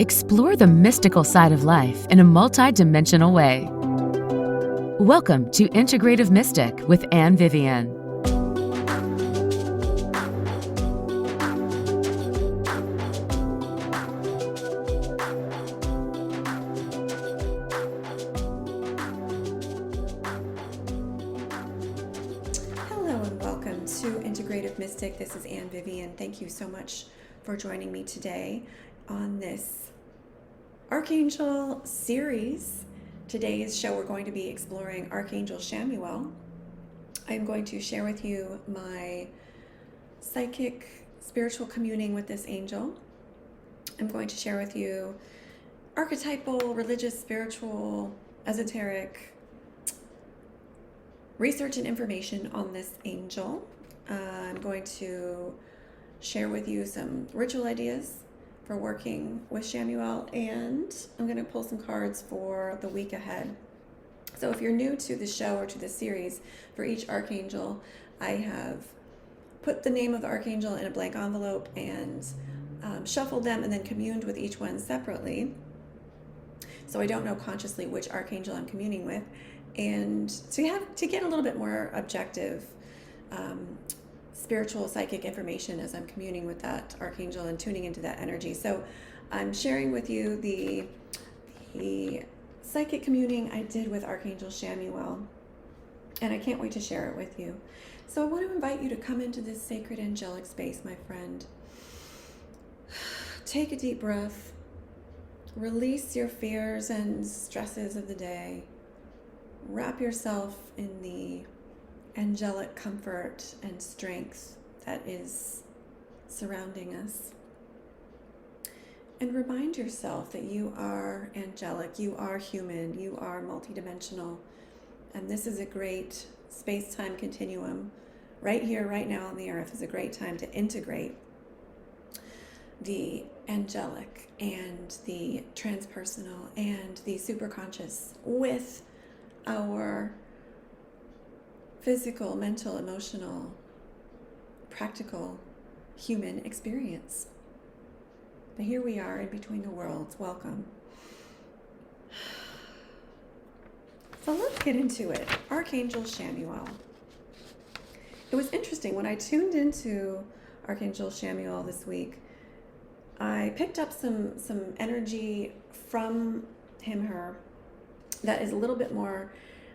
Explore the mystical side of life in a multi-dimensional way. Welcome to Integrative Mystic with Anne Vivian. Hello and welcome to Integrative Mystic. This is Anne Vivian. Thank you so much for joining me today on this Archangel series. Today's show we're going to be exploring Archangel Chamuel. I'm going to share with you my psychic spiritual communing with this angel. I'm going to share with you archetypal, religious, spiritual, esoteric research and information on this angel. I'm going to share with you some ritual ideas for working with Chamuel, and I'm going to pull some cards for the week ahead. So if you're new to the show or to the series, for each archangel, I have put the name of the archangel in a blank envelope and shuffled them and then communed with each one separately. So I don't know consciously which archangel I'm communing with, and to get a little bit more objective spiritual psychic information as I'm communing with that archangel and tuning into that energy. So I'm sharing with you the psychic communing I did with Archangel Chamuel, and I can't wait to share it with you. So I want to invite you to come into this sacred angelic space, my friend. Take a deep breath. Release your fears and stresses of the day. Wrap yourself in the angelic comfort and strength that is surrounding us. And remind yourself that you are angelic, you are human, you are multidimensional. And this is a great space-time continuum. Right here, right now on the earth is a great time to integrate the angelic and the transpersonal and the superconscious with our physical, mental, emotional, practical human experience. But here we are in between the worlds. Welcome. So let's get into it. Archangel Chamuel. It was interesting when I tuned into Archangel Chamuel this week. I picked up some energy from him, her, that is a little bit more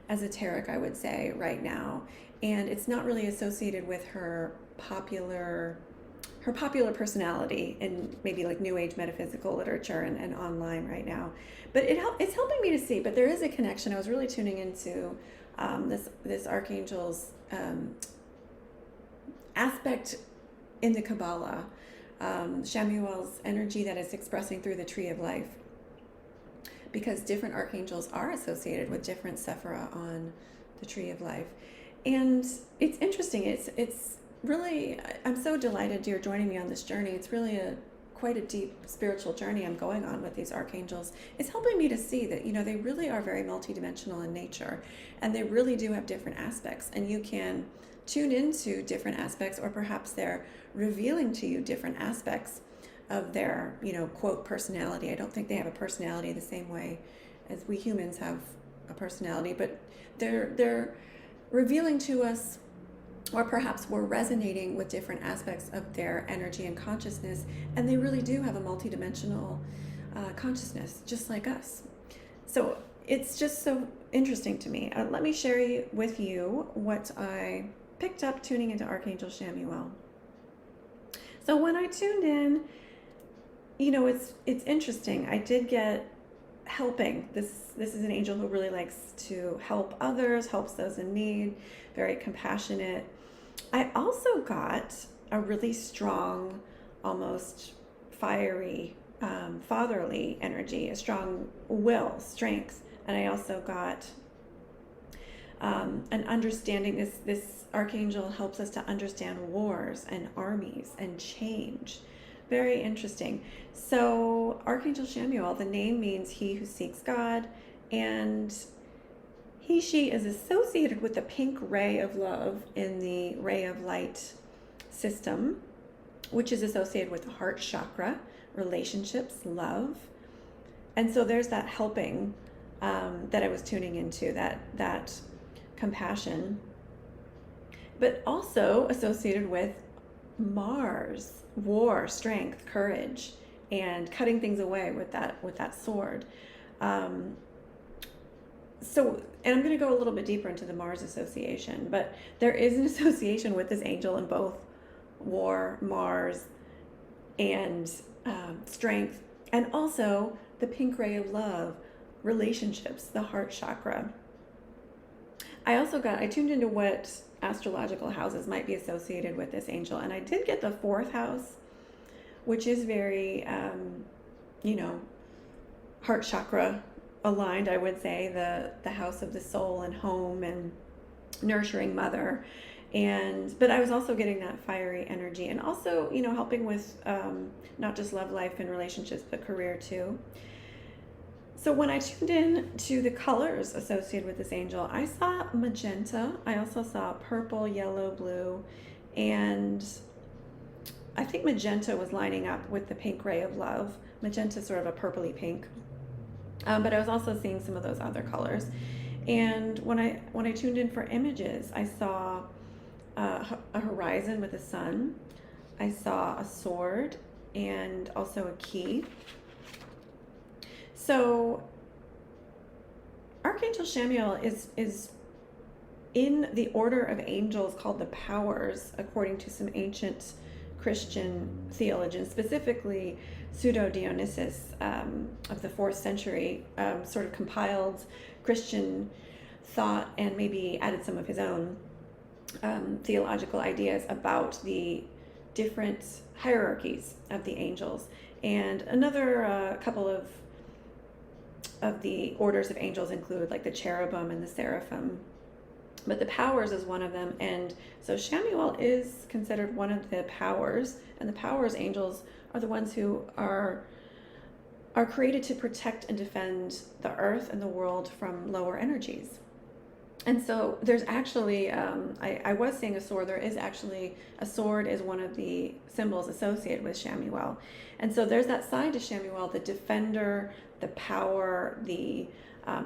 esoteric, I would say, right now, and it's not really associated with her popular personality in maybe like New Age metaphysical literature and online right now. But it's helping me to see. But there is a connection. I was really tuning into this archangel's aspect in the Kabbalah, Chamuel's energy that is expressing through the Tree of Life, because different archangels are associated with different sephira on the Tree of Life. And it's interesting. It's really, I'm so delighted you're joining me on this journey. It's really quite a deep spiritual journey I'm going on with these archangels. It's helping me to see that, they really are very multidimensional in nature, and they really do have different aspects, and you can tune into different aspects, or perhaps they're revealing to you different aspects of their, quote, personality. I don't think they have a personality the same way as we humans have a personality, but they're revealing to us, or perhaps we're resonating with different aspects of their energy and consciousness, and they really do have a multidimensional consciousness, just like us. So it's just so interesting to me. Let me share with you what I picked up tuning into Archangel Chamuel. So when I tuned in, it's interesting. I did get helping. This is an angel who really likes to help others, helps those in need, very compassionate. I also got a really strong, almost fiery, fatherly energy, a strong will, strength. And I also got an understanding. This archangel helps us to understand wars and armies and change. Very interesting. So Archangel Chamuel, the name means he who seeks God, and she is associated with the pink ray of love in the ray of light system, which is associated with the heart chakra, relationships, love, And so there's that helping that I was tuning into, that compassion, but also associated with Mars, war, strength, courage, and cutting things away with that sword. So, and I'm going to go a little bit deeper into the Mars association, but there is an association with this angel in both war, Mars, and strength, and also the pink ray of love, relationships, the heart chakra. I tuned into what astrological houses might be associated with this angel, and I did get the fourth house, which is very, heart chakra aligned, I would say, the house of the soul and home and nurturing mother. But I was also getting that fiery energy, and also, helping with not just love life and relationships, but career too. So when I tuned in to the colors associated with this angel, I saw magenta. I also saw purple, yellow, blue, and I think magenta was lining up with the pink ray of love. Magenta is sort of a purpley pink. But I was also seeing some of those other colors. And when I tuned in for images, I saw a horizon with a sun. I saw a sword and also a key. So Archangel Chamuel is in the order of angels called the powers, according to some ancient Christian theologians, specifically Pseudo-Dionysius of the 4th century, sort of compiled Christian thought and maybe added some of his own theological ideas about the different hierarchies of the angels. And another couple of the orders of angels include like the cherubim and the seraphim, but the powers is one of them. And so Chamuel is considered one of the powers, and the powers angels are the ones who are created to protect and defend the earth and the world from lower energies. And so there's actually, I was seeing a sword. There is actually a sword is one of the symbols associated with Chamuel. And so there's that side to Chamuel, the defender, the power, the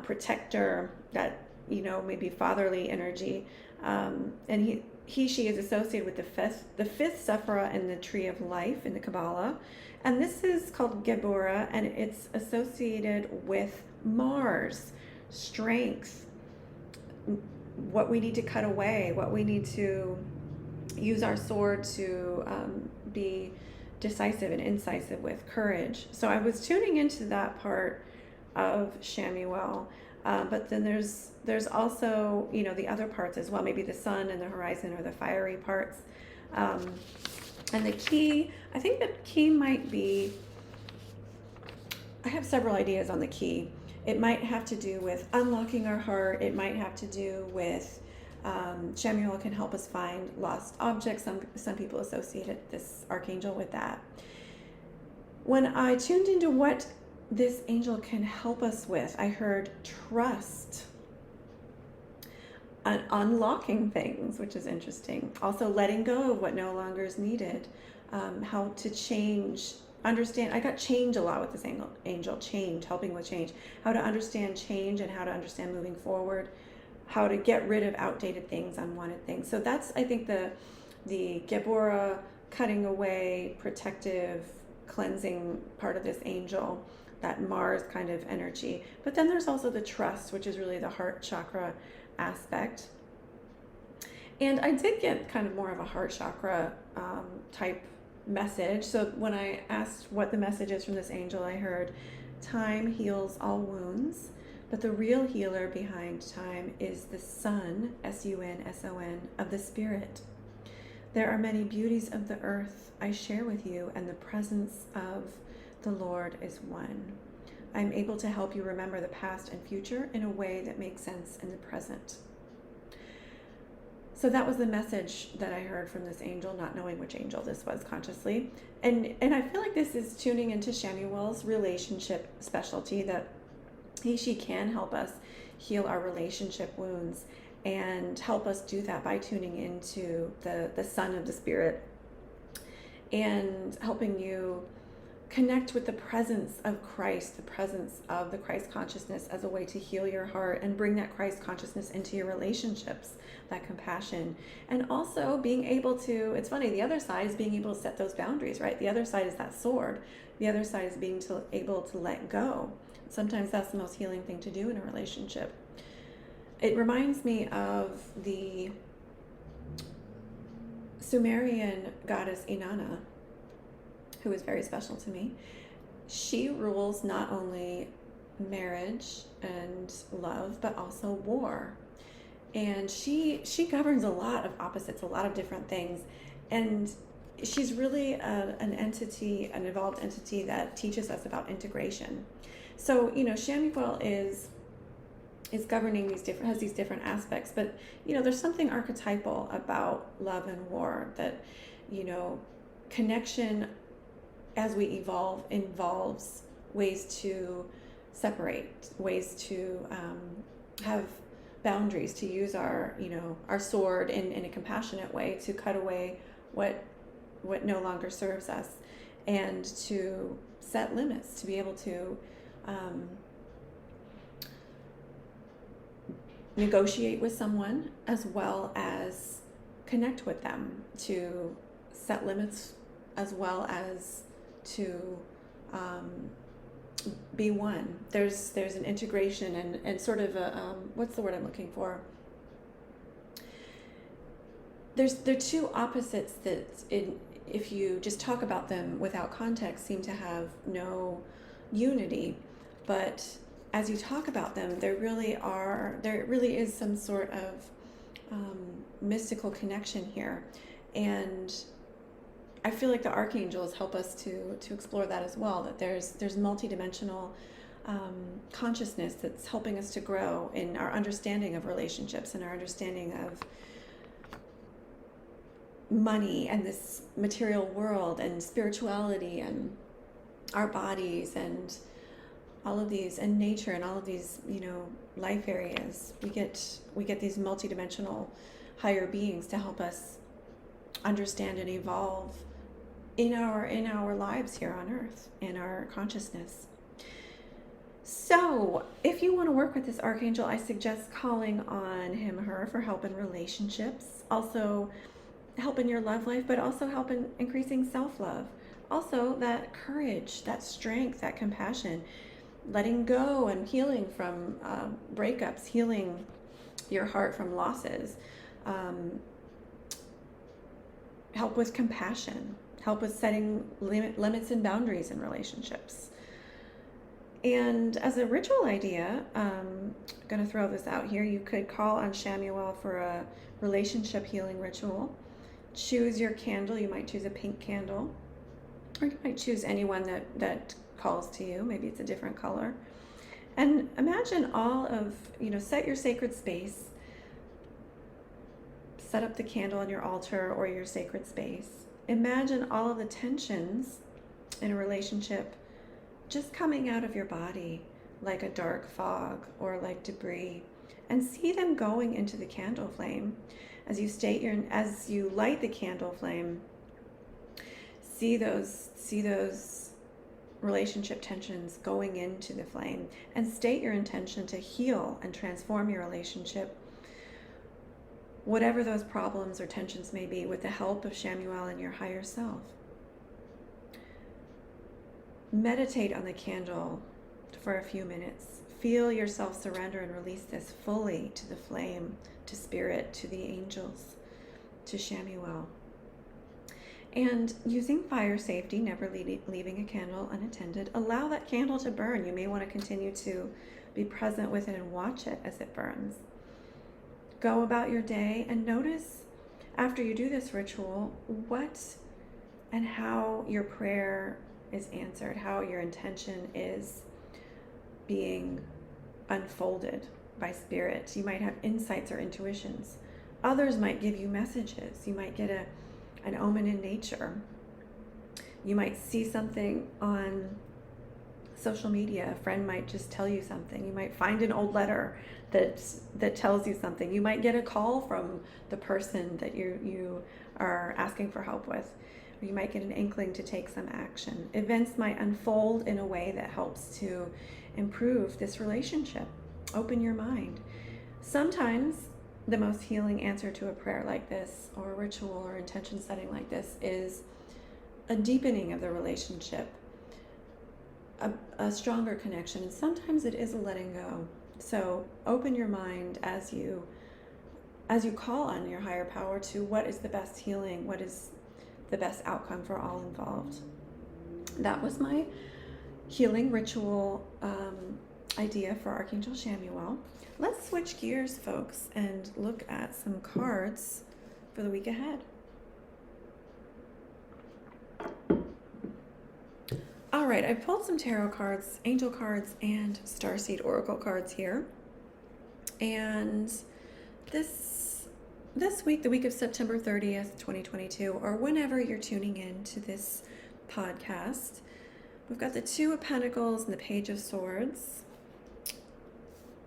protector, that, maybe fatherly energy. And she is associated with the fifth sephira in the tree of life in the Kabbalah. And this is called Geburah, and it's associated with Mars, strength, what we need to cut away, what we need to use our sword to be decisive and incisive with, courage. So I was tuning into that part of Chamuel, but then there's also the other parts as well, maybe the sun and the horizon, or the fiery parts, and the key. I think the key might be, I have several ideas on the key. It might have to do with unlocking our heart. It might have to do with Chamuel can help us find lost objects. Some people associated this archangel with that. When I tuned into what this angel can help us with, I heard trust, unlocking things, which is interesting. Also letting go of what no longer is needed, how to change. Understand, I got change a lot with this angel, change, helping with change, how to understand change and how to understand moving forward, how to get rid of outdated things, unwanted things. So that's, I think, the Geburah, cutting away, protective, cleansing part of this angel, that Mars kind of energy. But then there's also the trust, which is really the heart chakra aspect. And I did get kind of more of a heart chakra type message. So when I asked what the message is from this angel, I heard, time heals all wounds, but the real healer behind time is the sun, S-U-N-S-O-N, of the spirit. There are many beauties of the earth I share with you, and the presence of the Lord is one. I'm able to help you remember the past and future in a way that makes sense in the present. So that was the message that I heard from this angel, not knowing which angel this was consciously. And I feel like this is tuning into Chamuel's relationship specialty, that she can help us heal our relationship wounds, and help us do that by tuning into the sun of the spirit, and helping you connect with the presence of Christ, the presence of the Christ consciousness as a way to heal your heart and bring that Christ consciousness into your relationships, that compassion. And also being able to, it's funny, the other side is being able to set those boundaries, right? The other side is that sword. The other side is being able to let go. Sometimes that's the most healing thing to do in a relationship. It reminds me of the Sumerian goddess Inanna, who is very special to me. She rules not only marriage and love, but also war. And she governs a lot of opposites, a lot of different things. And she's really an entity, an evolved entity that teaches us about integration. So, Chamuel is governing has these different aspects, but, there's something archetypal about love and war that, connection as we evolve involves ways to separate, ways to have boundaries, to use our sword in a compassionate way to cut away what no longer serves us, and to set limits, to be able to negotiate with someone as well as connect with them, to set limits as well as to be one. There's an integration and sort of a what's the word I'm looking for? There are two opposites that, if you just talk about them without context, seem to have no unity. But as you talk about them, there really is some sort of mystical connection here. And I feel like the archangels help us to explore that as well, that there's multidimensional consciousness that's helping us to grow in our understanding of relationships and our understanding of money and this material world and spirituality and our bodies and all of these, and nature and all of these, life areas. We get these multidimensional higher beings to help us understand and evolve in our lives here on earth, in our consciousness. So if you want to work with this archangel, I suggest calling on him or her for help in relationships, also help in your love life, but also help in increasing self-love, also that courage, that strength, that compassion, letting go and healing from breakups, healing your heart from losses, help with compassion, help with setting limits and boundaries in relationships. And as a ritual idea, I'm going to throw this out here. You could call on Chamuel for a relationship healing ritual. Choose your candle. You might choose a pink candle, or you might choose anyone that calls to you. Maybe it's a different color. And imagine all of, set your sacred space. Set up the candle on your altar or your sacred space. Imagine all of the tensions in a relationship just coming out of your body like a dark fog or like debris, and see them going into the candle flame. As you light the candle flame, see those relationship tensions going into the flame, and state your intention to heal and transform your relationship, whatever those problems or tensions may be, with the help of Chamuel and your higher self. Meditate on the candle for a few minutes. Feel yourself surrender and release this fully to the flame, to spirit, to the angels, to Chamuel. And using fire safety, never leaving a candle unattended, allow that candle to burn. You may want to continue to be present with it and watch it as it burns. Go about your day and notice, after you do this ritual, what and how your prayer is answered, how your intention is being unfolded by spirit. You might have insights or intuitions. Others might give you messages. You might get an omen in nature. You might see something on social media. A friend might just tell you something. You might find an old letter that tells you something. You might get a call from the person that you are asking for help with. You might get an inkling to take some action. Events might unfold in a way that helps to improve this relationship. Open your mind. Sometimes the most healing answer to a prayer like this, or a ritual or intention setting like this, is a deepening of the relationship, a stronger connection. And sometimes it is a letting go. So open your mind as you call on your higher power to what is the best healing, what is the best outcome for all involved. That was my healing ritual idea for Archangel Chamuel. Let's switch gears, folks, and look at some cards for the week ahead. All right, I pulled some tarot cards, angel cards, and starseed oracle cards here. And this week, the week of September 30th, 2022, or whenever you're tuning in to this podcast, we've got the Two of Pentacles and the Page of Swords,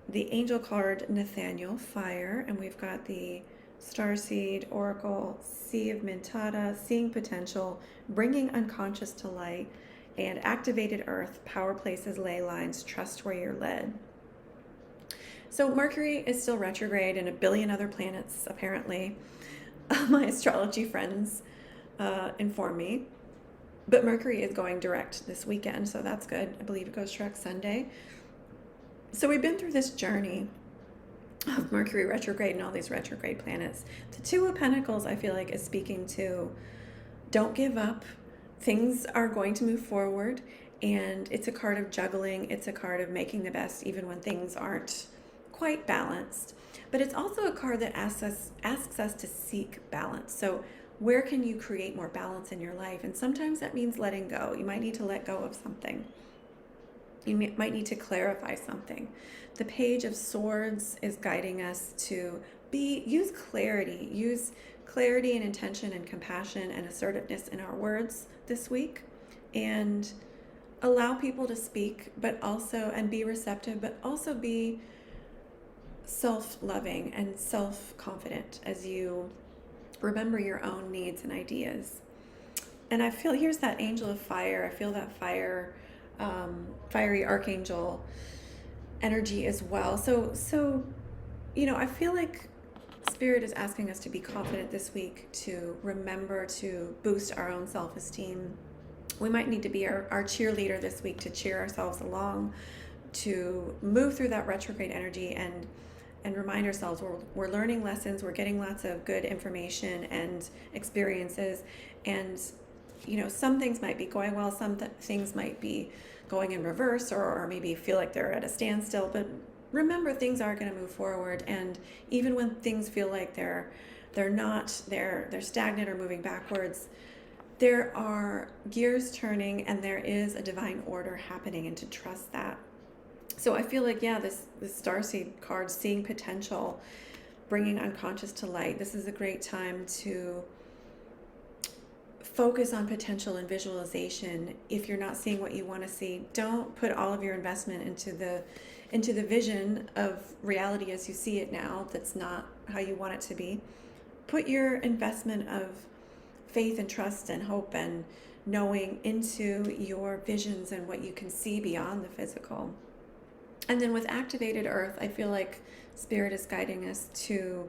the angel card Nathaniel, fire, and we've got the starseed oracle, Sea of Mintata, seeing potential, bringing unconscious to light, and activated earth, power places, ley lines, trust where you're led. So Mercury is still retrograde and a billion other planets, apparently. My astrology friends inform me. But Mercury is going direct this weekend, so that's good. I believe it goes direct Sunday. So we've been through this journey of Mercury retrograde and all these retrograde planets. The Two of Pentacles, I feel like, is speaking to don't give up. Things are going to move forward, and it's a card of juggling. It's a card of making the best even when things aren't quite balanced. But it's also a card that asks us to seek balance. So where can you create more balance in your life? And sometimes that means letting go. You might need to let go of something. You might need to clarify something. The Page of Swords is guiding us to use clarity and intention and compassion and assertiveness in our words this week, and allow people to speak, but also, and be receptive, but also be self-loving and self-confident as you remember your own needs and ideas. And I feel, here's that angel of fire. I feel that fiery archangel energy as well. So, I feel like Spirit is asking us to be confident this week, to remember to boost our own self-esteem. We might need to be our cheerleader this week to cheer ourselves along, to move through that retrograde energy and remind ourselves we're learning lessons, we're getting lots of good information and experiences, and some things might be going well, some things might be going in reverse, or maybe feel like they're at a standstill, but remember, things are going to move forward, and even when things feel like they're stagnant or moving backwards, there are gears turning and there is a divine order happening, and to trust that. So I feel like, this starseed card, seeing potential, bringing unconscious to light. This is a great time to focus on potential and visualization. If you're not seeing what you want to see, don't put all of your investment into the vision of reality as you see it now. That's not how you want it to be. Put your investment of faith and trust and hope and knowing into your visions and what you can see beyond the physical. And then with activated earth, I feel like Spirit is guiding us to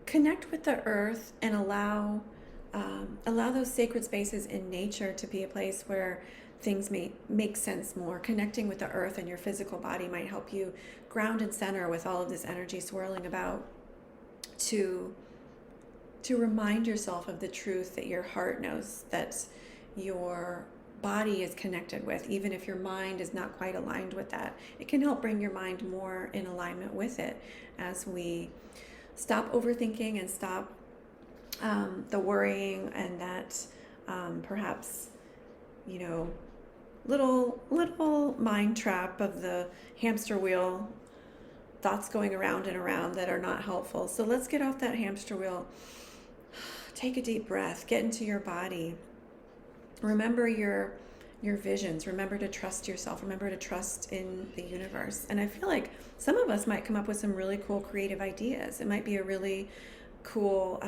connect with the earth and allow those sacred spaces in nature to be a place where things may make sense more. Connecting with the earth and your physical body might help you ground and center with all of this energy swirling about, to remind yourself of the truth that your heart knows that your body is connected with, even if your mind is not quite aligned with that. It can help bring your mind more in alignment with it as we stop overthinking and stop the worrying and that perhaps little mind trap of the hamster wheel, thoughts going around and around that are not helpful. So let's get off that hamster wheel. Take a deep breath, get into your body. Remember your visions. Remember to trust yourself. Remember to trust in the universe. And I feel like some of us might come up with some really cool creative ideas. It might be a really cool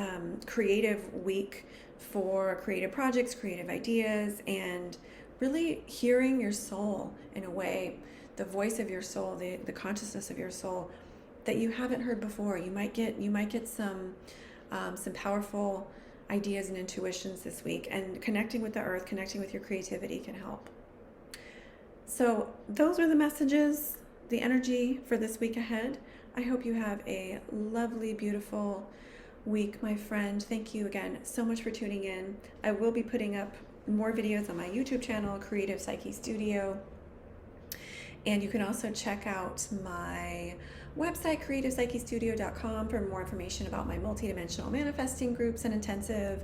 creative week for creative projects, creative ideas, and really hearing your soul in a way, the voice of your soul, the consciousness of your soul that you haven't heard before. You might get some powerful ideas and intuitions this week, and connecting with the earth, connecting with your creativity can help. So those are the messages, the energy for this week ahead. I hope you have a lovely, beautiful week, my friend. Thank you again so much for tuning in. I will be putting up more videos on my YouTube channel, Creative Psyche Studio. And you can also check out my website, creativepsychestudio.com, for more information about my multidimensional manifesting groups and intensive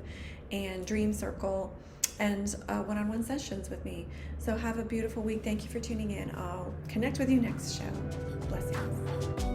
and dream circle and one-on-one sessions with me. So have a beautiful week. Thank you for tuning in. I'll connect with you next show. Blessings.